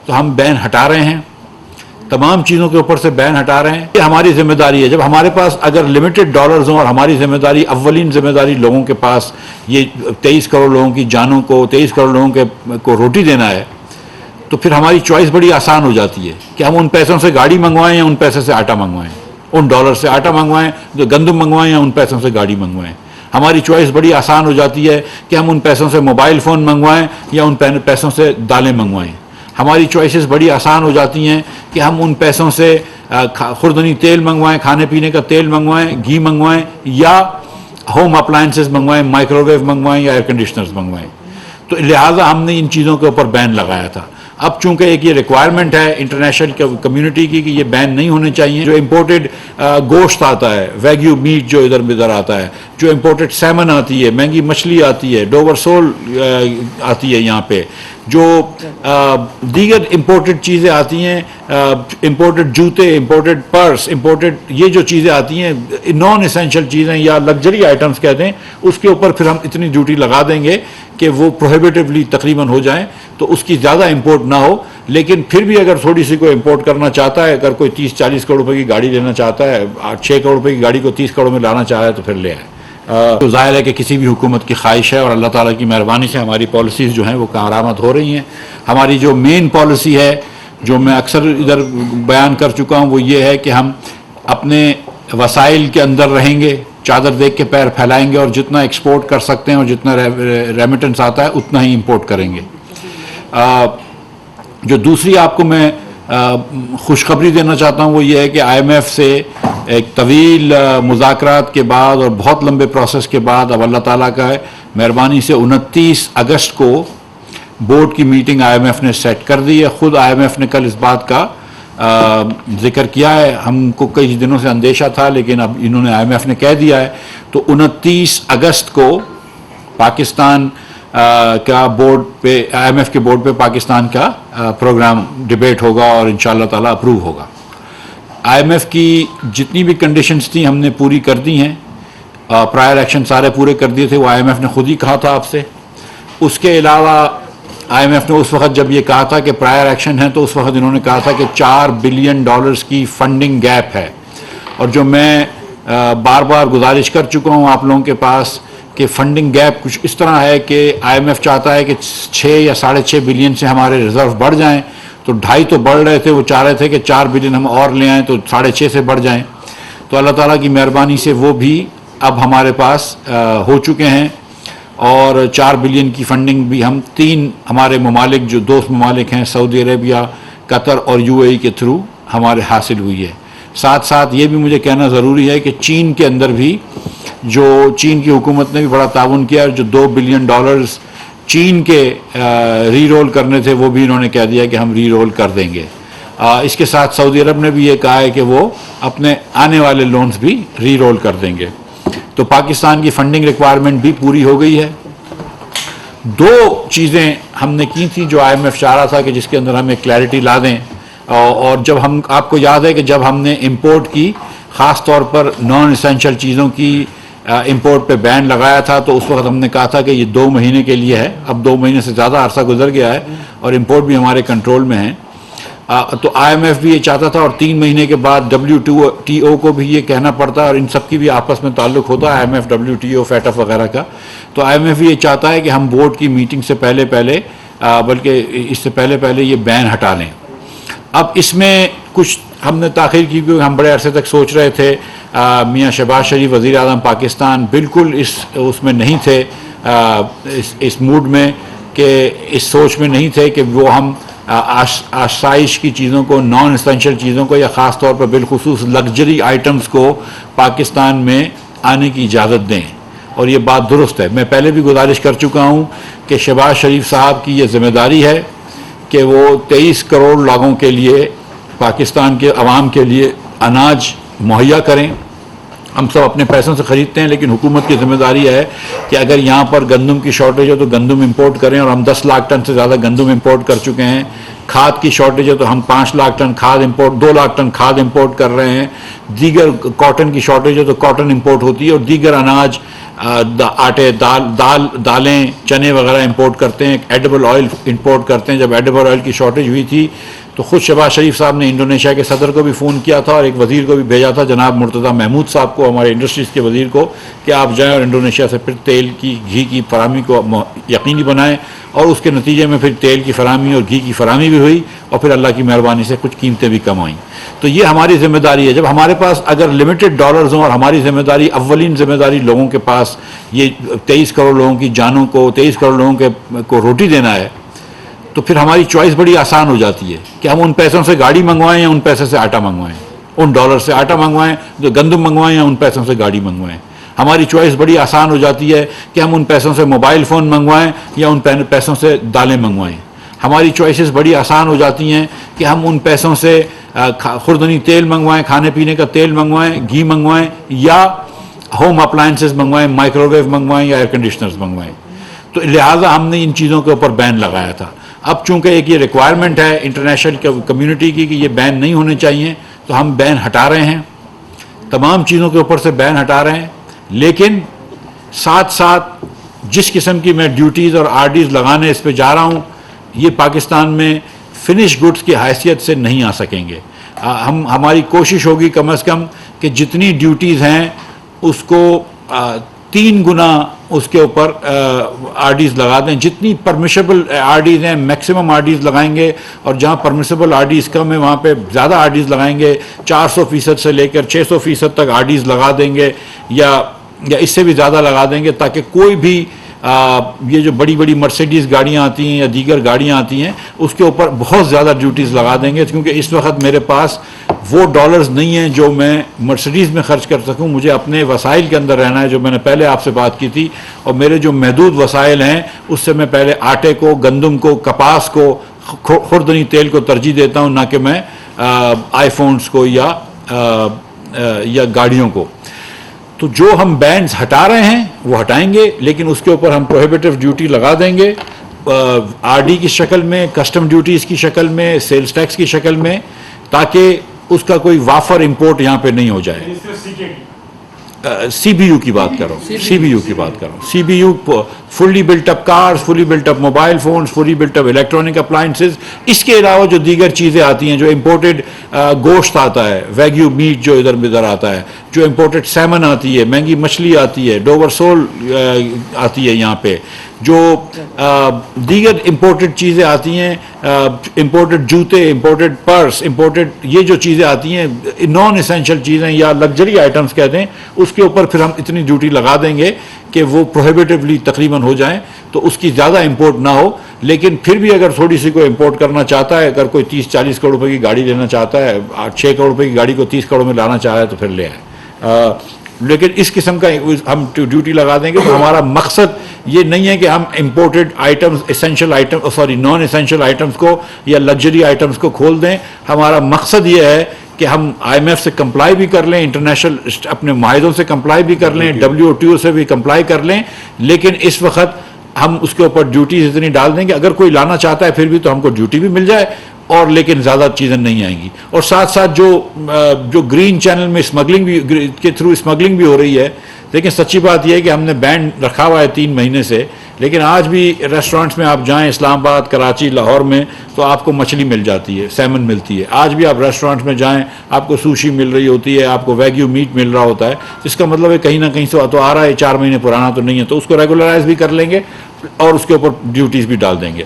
तो हम बैन हटा रहे हैं, तमाम चीज़ों के ऊपर से बैन हटा रहे हैं। ये हमारी जिम्मेदारी है। जब हमारे पास अगर लिमिटेड डॉलर्स हों और हमारी जिम्मेदारी, अव्वलीन जिम्मेदारी लोगों के पास ये 23 करोड़ लोगों की जानों को, 23 करोड़ लोगों को रोटी देना है, तो फिर हमारी चॉइस बड़ी आसान हो जाती है कि हम उन पैसों से गाड़ी मंगवाएं या उन पैसे से आटा मंगवाएं, उन डॉलर से आटा मंगवाएं, जो गंदम मंगवाएं या उन पैसों से गाड़ी मंगवाएं। हमारी चॉइस बड़ी आसान हो जाती है कि हम उन पैसों से मोबाइल फ़ोन मंगवाएं या उन पैसों से दालें मंगवाएं। हमारी चॉइसेस बड़ी आसान हो जाती हैं कि हम उन पैसों से खुर्दनी तेल मंगवाएं, खाने पीने का तेल मंगवाएं, घी मंगवाएं, या होम अप्लायंसेस मंगवाएं, माइक्रोवेव मंगवाएं या एयर कंडीशनर्स मंगवाएं। तो लिहाजा हमने इन चीज़ों के ऊपर बैन लगाया था। अब चूंकि एक ये रिक्वायरमेंट है इंटरनेशनल कम्युनिटी की कि ये बैन नहीं होने चाहिए। जो इम्पोर्टेड गोश्त आता है, वैग्यू मीट जो इधर आता है, जो इम्पोर्टेड सैमन आती है, महंगी मछली आती है, डोवर सोल आती है यहाँ पे, जो दीगर इम्पोर्टेड चीज़ें आती हैं, इम्पोर्टेड जूते, इम्पोर्टेड पर्स, इम्पोर्टेड ये जो चीज़ें आती हैं, नॉन एसेंशियल चीज़ें या लग्जरी आइटम्स कहते हैं, उसके ऊपर फिर हम इतनी ड्यूटी लगा देंगे कि वो प्रोहिबिटिवली तकरीबन हो जाएं, तो उसकी ज़्यादा इंपोर्ट ना हो। लेकिन फिर भी अगर थोड़ी सी कोई इंपोर्ट करना चाहता है, अगर कोई 30-40 करोड़ रुपए की गाड़ी लेना चाहता है, 6 करोड़ रुपए की गाड़ी को 30 करोड़ में लाना चाह रहा है, तो फिर ले आए। तो जाहिर है कि किसी भी हुकूमत की ख्वाहिश है और अल्लाह ताला की मेहरबानी से हमारी पॉलिसीज़ जो हैं वो कारामद हो रही हैं। हमारी जो मेन पॉलिसी है, जो मैं अक्सर इधर बयान कर चुका हूँ, वो ये है कि हम अपने वसाइल के अंदर रहेंगे, चादर देख के पैर फैलाएंगे और जितना एक्सपोर्ट कर सकते हैं और जितना रेमिटेंस आता है उतना ही इंपोर्ट करेंगे। जो दूसरी आपको मैं खुशखबरी देना चाहता हूँ वो ये है कि IMF से एक तवील मुज़ाकरात के बाद और बहुत लंबे प्रोसेस के बाद अब अल्लाह ताला का मेहरबानी से 29 अगस्त को बोर्ड की मीटिंग IMF ने सेट कर दी है। ख़ुद IMF ने कल इस बात का जिक्र किया है। हमको कई दिनों से अंदेशा था, लेकिन अब इन्होंने IMF ने कह दिया है। तो 29 अगस्त को पाकिस्तान का बोर्ड पे, IMF के बोर्ड पे पाकिस्तान का प्रोग्राम डिबेट होगा और इंशाअल्लाह ताला अप्रूव होगा। IMF की जितनी भी कंडीशंस थी हमने पूरी कर दी हैं। प्रायर एक्शन सारे पूरे कर दिए थे, वो IMF ने खुद ही कहा था आपसे। उसके अलावा IMF ने उस वक्त जब ये कहा था कि प्रायर एक्शन है, तो उस वक्त इन्होंने कहा था कि $4 बिलियन की फंडिंग गैप है। और जो मैं बार बार गुजारिश कर चुका हूँ आप लोगों के पास कि फंडिंग गैप कुछ इस तरह है कि IMF चाहता है कि 6 या 6.5 बिलियन से हमारे रिजर्व बढ़ जाएं। तो 2.5 तो बढ़ रहे थे, वो चाह रहे थे कि 4 बिलियन हम और ले आएँ तो 6.5 से बढ़ जाएं। तो अल्लाह ताला की मेहरबानी से वो भी अब हमारे पास हो चुके हैं और 4 बिलियन की फंडिंग भी हम 3 हमारे ममालिक जो दोस्त ममालिक हैं, सऊदी अरेबिया, कतर और UAE के थ्रू हमारे हासिल हुई है। साथ साथ ये भी मुझे कहना ज़रूरी है कि चीन के अंदर भी, जो चीन की हुकूमत ने भी बड़ा ताउन किया, जो $2 बिलियन चीन के री रोल करने थे, वो भी इन्होंने कह दिया कि हम री रोल कर देंगे। इसके साथ सऊदी अरब ने भी ये कहा है कि वो अपने आने वाले लोन्स भी री रोल कर देंगे। तो पाकिस्तान की फंडिंग रिक्वायरमेंट भी पूरी हो गई है। 2 चीज़ें हमने की थी जो IMF चाह रहा था कि जिसके अंदर हमें क्लैरिटी ला दें। और जब हम, आपको याद है कि जब हमने इंपोर्ट की, ख़ास तौर पर नॉन एसेंशियल चीज़ों की इंपोर्ट पे बैन लगाया था, तो उस वक्त हमने कहा था कि ये 2 महीने के लिए है। अब 2 महीने से ज़्यादा अरसा गुजर गया है और इंपोर्ट भी हमारे कंट्रोल में है। तो IMF भी ये चाहता था और 3 महीने के बाद WTO को भी ये कहना पड़ता है और इन सब की भी आपस में ताल्लुक़ होता है, IMF, WTO, FATF वगैरह का। तो IMF भी ये चाहता है कि हम बोर्ड की मीटिंग से पहले बल्कि इससे पहले ये बैन हटा लें। अब इसमें कुछ हमने ताख़ीर की क्योंकि हम बड़े अरसे तक सोच रहे थे। मियाँ शहबाज शरीफ वज़ीर आज़म पाकिस्तान बिल्कुल उसमें नहीं थे, इस मूड में कि इस सोच में नहीं थे कि वो हम आसाइश की चीज़ों को, नॉन एसेंशियल चीज़ों को या ख़ास तौर पर बिलखुसूस लग्जरी आइटम्स को पाकिस्तान में आने की इजाज़त दें। और ये बात दुरुस्त है। मैं पहले भी गुजारिश कर चुका हूँ कि शहबाज शरीफ साहब की ये ज़िम्मेदारी है कि वो 23 करोड़ लोगों के लिए, पाकिस्तान के अवाम के लिए अनाज मुहैया करें हम सब अपने पैसों से ख़रीदते हैं, लेकिन हुकूमत की जिम्मेदारी है कि अगर यहाँ पर गंदम की शॉर्टेज है तो गंदम इंपोर्ट करें, और हम 10 लाख टन से ज़्यादा गंदम इंपोर्ट कर चुके हैं। खाद की शॉर्टेज है तो हम 5 लाख टन खाद इंपोर्ट, 2 लाख टन खाद इंपोर्ट कर रहे हैं। दीगर कॉटन की शॉर्टेज है तो कॉटन इंपोर्ट होती है, और दीगर अनाज, आटे, दालें, चने वगैरह इंपोर्ट करते हैं। एडिबल ऑयल इंपोर्ट करते हैं। जब एडिबल ऑयल की शॉर्टेज हुई थी तो खुद शहबाज शरीफ साहब ने इंडोनेशिया के सदर को भी फ़ोन किया था, और एक वज़ीर को भी भेजा था, जनाब मुर्तज़ा महमूद साहब को, हमारे इंडस्ट्रीज़ के वज़ीर को, कि आप जाएँ और इंडोनेशिया से फिर तेल की, घी की फराहमी को यकीनी बनाएं। और उसके नतीजे में फिर तेल की फराहमी और घी की फराहमी भी हुई, और फिर अल्लाह की मेहरबानी से कुछ कीमतें भी कम आईं। तो ये हमारी ज़िम्मेदारी है। जब हमारे पास अगर लिमिटेड डॉलर्स हों, और हमारी ज़िम्मेदारी, अव्वलीन ज़िम्मेदारी लोगों के पास ये 23 करोड़ लोगों की जानों को, 23 करोड़ लोगों को रोटी देना है, तो फिर हमारी चॉइस बड़ी आसान हो जाती है कि हम उन पैसों से गाड़ी मंगवाएं या उन पैसे से आटा मंगवाएं, उन डॉलर से आटा मंगवाएं, जो गंदम मंगवाएं, या उन पैसों से गाड़ी मंगवाएं। हमारी चॉइस बड़ी आसान हो जाती है कि हम उन पैसों से मोबाइल फ़ोन मंगवाएं या उन पैसों से दालें मंगवाएं। हमारी चॉइसेस बड़ी आसान हो जाती हैं कि हम उन पैसों से खुर्दनी तेल मंगवाएं, खाने पीने का तेल मंगवाएं, घी मंगवाएं, या होम अप्लायंसेस मंगवाएं, माइक्रोवेव मंगवाएं या एयर कंडीशनर्स मंगवाएं। तो लिहाजा हमने इन चीज़ों के ऊपर बैन लगाया था। अब चूंकि एक ये रिक्वायरमेंट है इंटरनेशनल कम्युनिटी की कि ये बैन नहीं होने चाहिए, तो हम बैन हटा रहे हैं, तमाम चीज़ों के ऊपर से बैन हटा रहे हैं। लेकिन साथ साथ जिस किस्म की मैं ड्यूटीज़ और आरडीज़ लगाने इस पर जा रहा हूँ, ये पाकिस्तान में फिनिश गुड्स की हैसियत से नहीं आ सकेंगे। हमारी कोशिश होगी कम अज़ कम कि जितनी ड्यूटीज़ हैं उसको 3 गुना उसके ऊपर आरडीज़ लगा दें। जितनी परमिशेबल आरडीज़ हैं मैक्सिमम आरडीज़ लगाएंगे, और जहाँ परमिशेबल आरडीज़ कम है वहाँ पे ज़्यादा आरडीज़ लगाएंगे। 400% से लेकर 600% तक आरडीज़ लगा देंगे, या इससे भी ज़्यादा लगा देंगे, ताकि कोई भी ये जो बड़ी बड़ी मर्सिडीज़ गाड़ियाँ आती हैं या दीगर गाड़ियाँ आती हैं उसके ऊपर बहुत ज़्यादा ड्यूटीज़ लगा देंगे। क्योंकि इस वक्त मेरे पास वो डॉलर्स नहीं हैं जो मैं मर्सिडीज़ में खर्च कर सकूं। मुझे अपने वसाइल के अंदर रहना है, जो मैंने पहले आपसे बात की थी, और मेरे जो महदूद वसाइल हैं उससे मैं पहले आटे को, गंदम को, कपास को, खुर्दनी तेल को तरजीह देता हूं, ना कि मैं आईफोन्स को या गाड़ियों को। तो जो हम बैन्स हटा रहे हैं वो हटाएंगे, लेकिन उसके ऊपर हम प्रोहिबिटिव ड्यूटी लगा देंगे, आरडी की शक्ल में, कस्टम ड्यूटीज़ की शक्ल में, सेल्स टैक्स की शक्ल में, ताकि उसका कोई वाफर इंपोर्ट यहाँ पे नहीं हो जाए। सीबीयू की बात कर रहा हूँ, सीबीयू की बात कर रहा हूँ। CBU fully built up cars, fully built up mobile phones, fully built up electronic appliances. इसके अलावा जो दीगर चीज़ें आती हैं, जो इम्पोर्टेड गोश्त आता है, वैग्यू मीट जो इधर उधर आता है, जो इम्पोर्टेड सैमन आती है, महंगी मछली आती है, डोवर सोल आती है यहाँ पे, जो दीगर इम्पोर्टेड चीज़ें आती हैं, इम्पोर्टेड जूते, इम्पोर्टेड पर्स, इम्पोर्टेड ये जो चीज़ें आती हैं, नॉन एसेंशियल चीज़ें या लग्जरी आइटम्स कहते हैं, उसके ऊपर फिर हम इतनी ड्यूटी लगा देंगे कि वो प्रोहिबिटिवली तकरीबन हो जाएं, तो उसकी ज़्यादा इंपोर्ट ना हो। लेकिन फिर भी अगर थोड़ी सी कोई इंपोर्ट करना चाहता है, अगर कोई 30-40 करोड़ रुपए की गाड़ी लेना चाहता है, 6 करोड़ रुपए की गाड़ी को 30 करोड़ में लाना चाह रहा है, तो फिर ले आए। लेकिन इस किस्म का हम ड्यूटी लगा देंगे। तो हमारा मकसद ये नहीं है कि हम imported items, essential item, sorry non essential items को या लग्जरी आइटम्स को खोल दें। हमारा मकसद ये है कि हम IMF से कंप्लाई भी कर लें, इंटरनेशनल अपने माहिदों से कंप्लाई भी कर लें, WTO से भी कंप्लाई कर लें, लेकिन इस वक्त हम उसके ऊपर ड्यूटीज इतनी डाल देंगे, अगर कोई लाना चाहता है फिर भी तो हमको ड्यूटी भी मिल जाए, और लेकिन ज़्यादा चीज़ें नहीं आएंगी। और साथ साथ जो ग्रीन चैनल में स्मगलिंग भी के थ्रू स्मगलिंग भी हो रही है, लेकिन सच्ची बात यह है कि हमने बैन रखा हुआ है 3 महीने से, लेकिन आज भी रेस्टोरेंट्स में आप जाएं इस्लामाबाद, कराची, लाहौर में, तो आपको मछली मिल जाती है, सैमन मिलती है। आज भी आप रेस्टोरेंट्स में जाएं आपको सुशी मिल रही होती है, आपको वैग्यू मीट मिल रहा होता है। इसका मतलब है कहीं ना कहीं से तो आ रहा है, 4 महीने पुराना तो नहीं है, तो उसको रेगुलराइज भी कर लेंगे और उसके ऊपर ड्यूटीज़ भी डाल देंगे।